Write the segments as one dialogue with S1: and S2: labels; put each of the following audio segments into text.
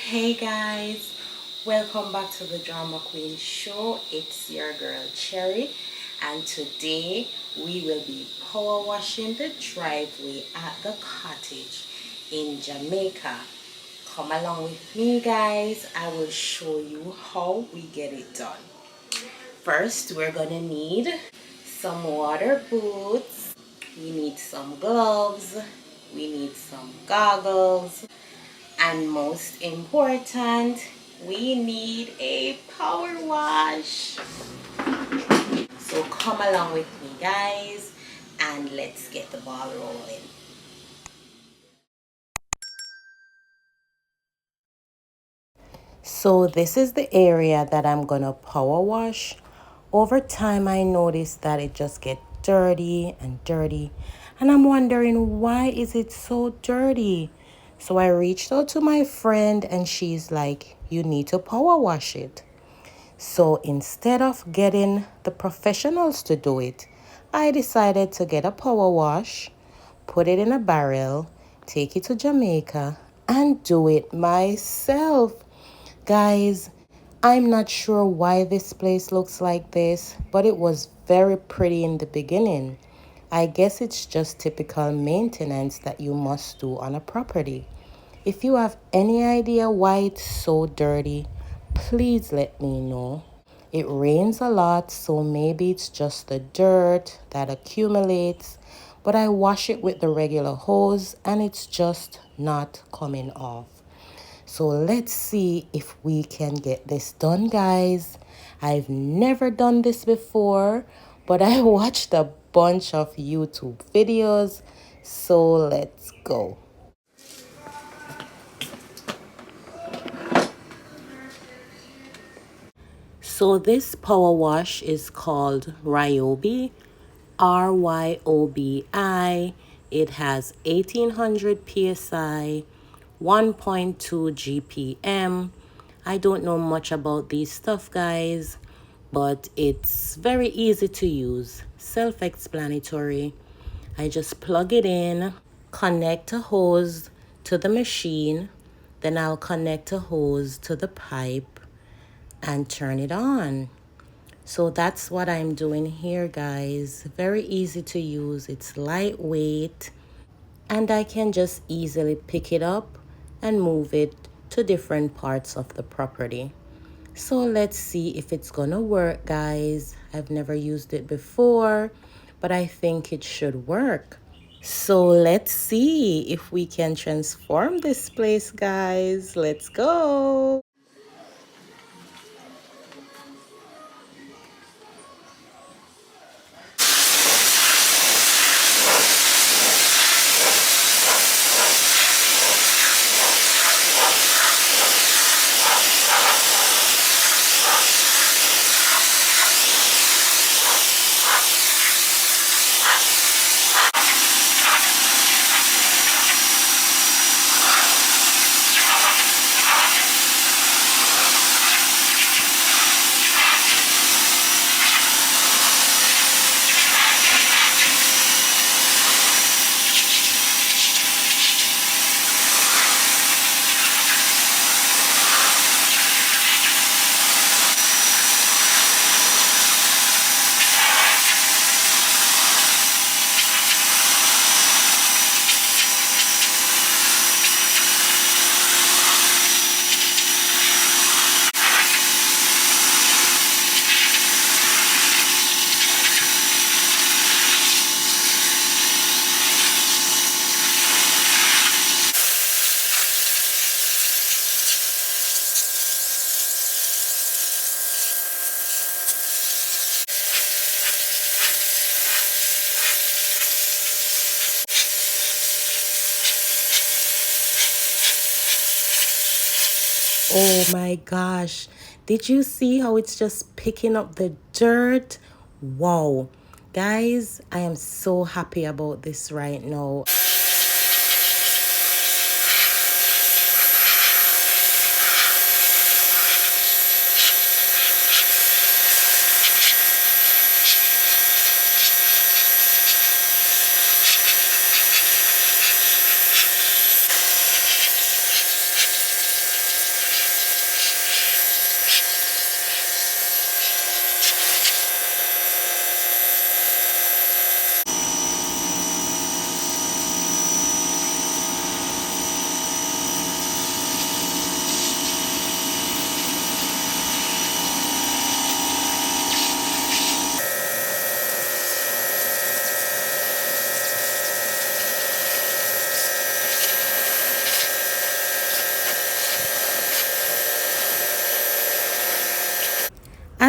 S1: Hey guys, welcome back to the Drama Queen Show. It's your girl Cherry, and today we will be power washing the driveway at the cottage in Jamaica. Come along with me, guys. I will show you how we get it done. First, we're gonna need some water boots, we need some gloves, we need some goggles, and most important, we need a power wash. So come along with me, guys, and let's get the ball rolling. So this is the area that I'm gonna power wash. Over time, I noticed that it just gets dirty and dirty, and I'm wondering, why is it so dirty? So I reached out to my friend, and she's like, you need to power wash it. So instead of getting the professionals to do it, I decided to get a power wash, put it in a barrel, take it to Jamaica, and do it myself. Guys, I'm not sure why this place looks like this, but it was very pretty in the beginning. I guess it's just typical maintenance that you must do on a property. If you have any idea why it's so dirty, please let me know. It rains a lot, so maybe it's just the dirt that accumulates, but I wash it with the regular hose and it's just not coming off. So let's see if we can get this done, guys. I've never done this before, but I watched a bunch of YouTube videos, so let's go. So this power wash is called Ryobi, Ryobi. It has 1800 psi, 1.2 GPM. I don't know much about these stuff, guys, but it's very easy to use, self-explanatory. I just plug it in, connect a hose to the machine, then I'll connect a hose to the pipe and turn it on. So that's what I'm doing here, guys. Very easy to use. It's lightweight and I can just easily pick it up and move it to different parts of the property. So let's see if it's gonna work, guys. I've never used it before, but I think it should work. So let's see if we can transform this place, guys. Let's go. Oh my gosh. Did you see how it's just picking up the dirt? Wow. Guys, I am so happy about this right now.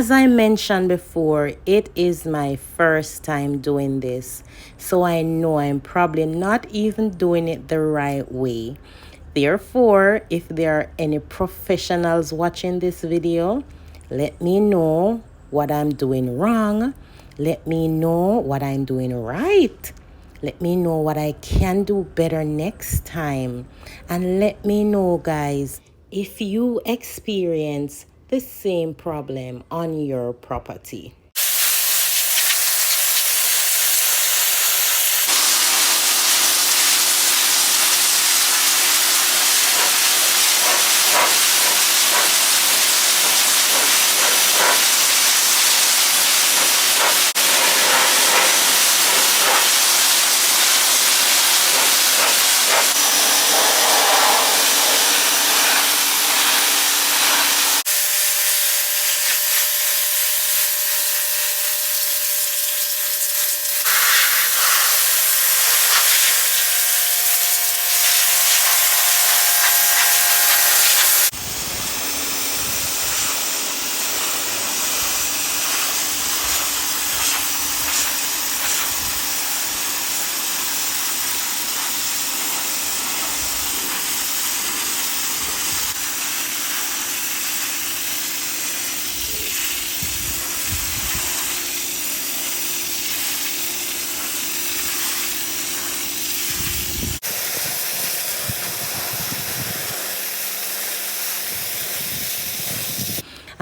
S1: As I mentioned before, it is my first time doing this, so I know I'm probably not even doing it the right way. Therefore, if there are any professionals watching this video, let me know what I'm doing wrong. Let me know what I'm doing right. Let me know what I can do better next time. And let me know, guys, if you experience the same problem on your property.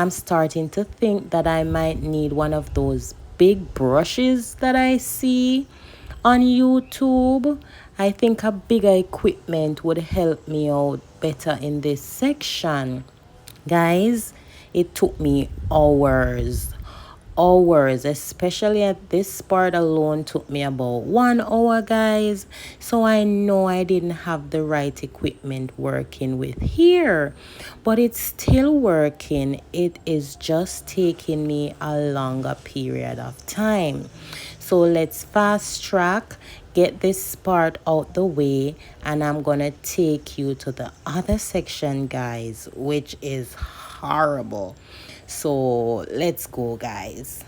S1: I'm starting to think that I might need one of those big brushes that I see on YouTube. I think a bigger equipment would help me out better in this section. Guys, it took me hours, especially at this part alone took me about 1 hour, guys. So I know I didn't have the right equipment working with here, but it's still working. It is just taking me a longer period of time. So let's fast track, get this part out the way, and I'm gonna take you to the other section, guys, which is horrible. So let's go, guys.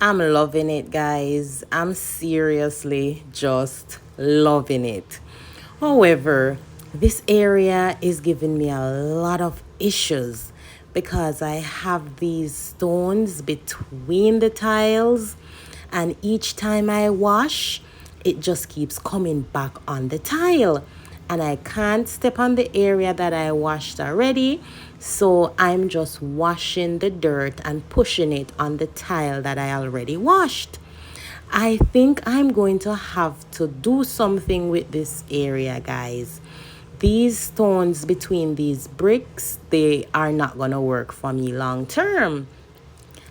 S1: I'm loving it, guys. I'm seriously just loving it. However, this area is giving me a lot of issues because I have these stones between the tiles, and each time I wash, it just keeps coming back on the tile. And I can't step on the area that I washed already, so I'm just washing the dirt and pushing it on the tile that I already washed. I think I'm going to have to do something with this area, guys. These stones between these bricks, they are not going to work for me long term.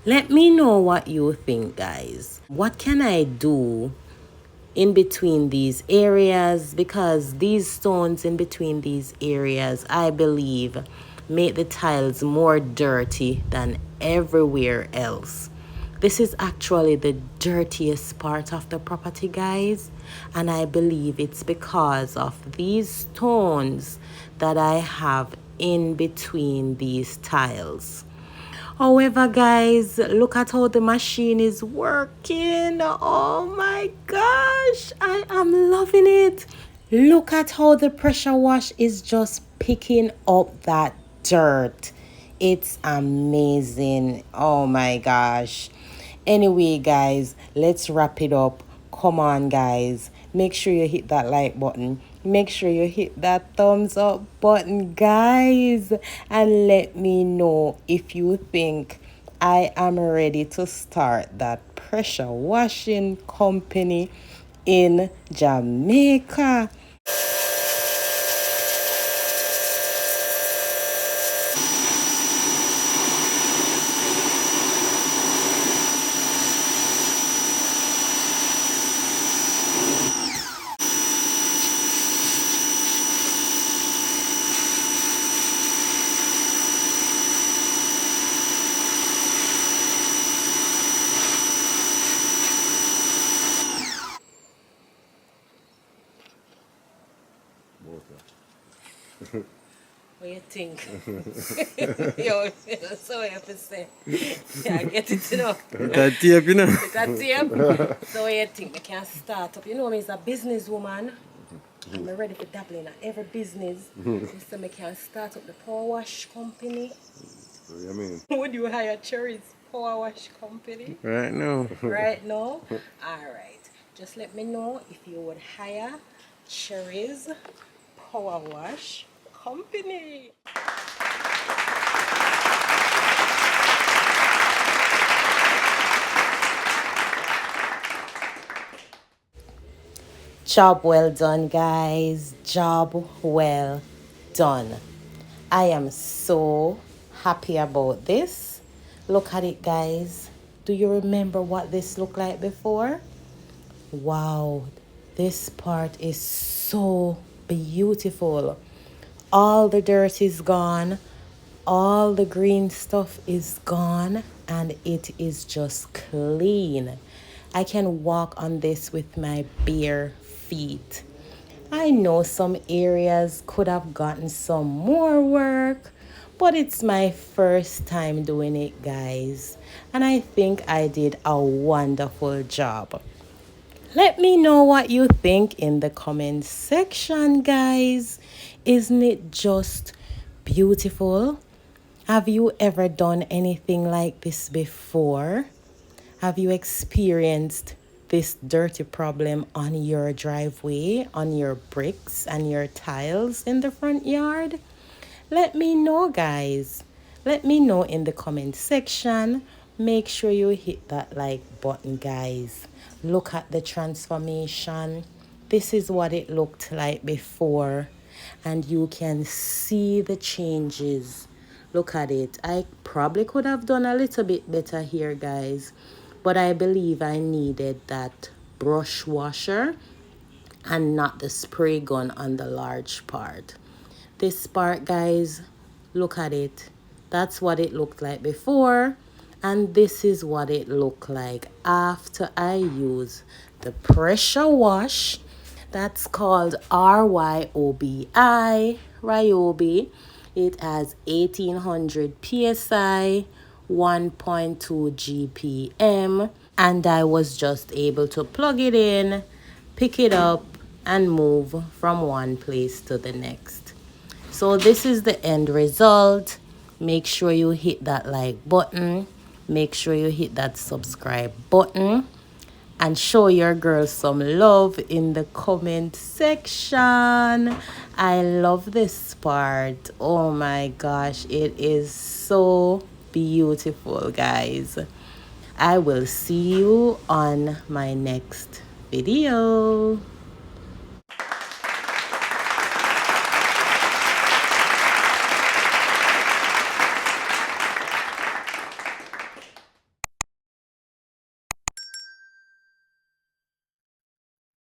S1: Let me know what you think, guys. What can I do in between these areas? Because these stones in between these areas, I believe, make the tiles more dirty than everywhere else. This is actually the dirtiest part of the property, guys, and I believe it's because of these stones that I have in between these tiles. However, guys, look at how the machine is working. Oh my gosh, I am loving it. Look at how the pressure wash is just picking up that dirt. It's amazing. Oh my gosh. Anyway, guys, let's wrap it up. Come on, guys. Make sure you hit that like button. Make sure you hit that thumbs up button, guys. And let me know if you think I am ready to start that pressure washing company in Jamaica. What do you think? Yo, that's so you have to say. Yeah, I get it, you know.
S2: That tape, you know.
S1: That tape. So what you think? I can start up. You know, I'm a businesswoman. I'm ready for dabbling in every business. So I can start up the power wash company.
S2: What do you mean?
S1: Would you hire Cherry's power wash company?
S2: Right now.
S1: Right now? Alright. Just let me know if you would hire Cherry's power wash company. Job well done, guys. Job well done. I am so happy about this. Look at it, guys. Do you remember what this looked like before? Wow, this part is so beautiful. All the dirt is gone. All the green stuff is gone, and it is just clean. I can walk on this with my bare feet. I know some areas could have gotten some more work, but it's my first time doing it, guys. And I think I did a wonderful job. Let me know what you think in the comment section, guys. Isn't it just beautiful? Have you ever done anything like this before? Have you experienced this dirty problem on your driveway, on your bricks and your tiles in the front yard? Let me know, guys. Let me know in the comment section. Make sure you hit that like button, guys. Look at the transformation. This is what it looked like before, and you can see the changes. Look at it. I probably could have done a little bit better here, guys, but I believe I needed that brush washer and not the spray gun on the large part. This part, guys, look at it. That's what it looked like before, and this is what it looked like after I use the pressure wash. That's called Ryobi. It has 1800 psi, 1.2 GPM, and I was just able to plug it in, pick it up, and move from one place to the next. So this is the end result. Make sure you hit that like button. Make sure you hit that subscribe button. And show your girls some love in the comment section. I love this part. Oh my gosh, it is so beautiful, guys. I will see you on my next video.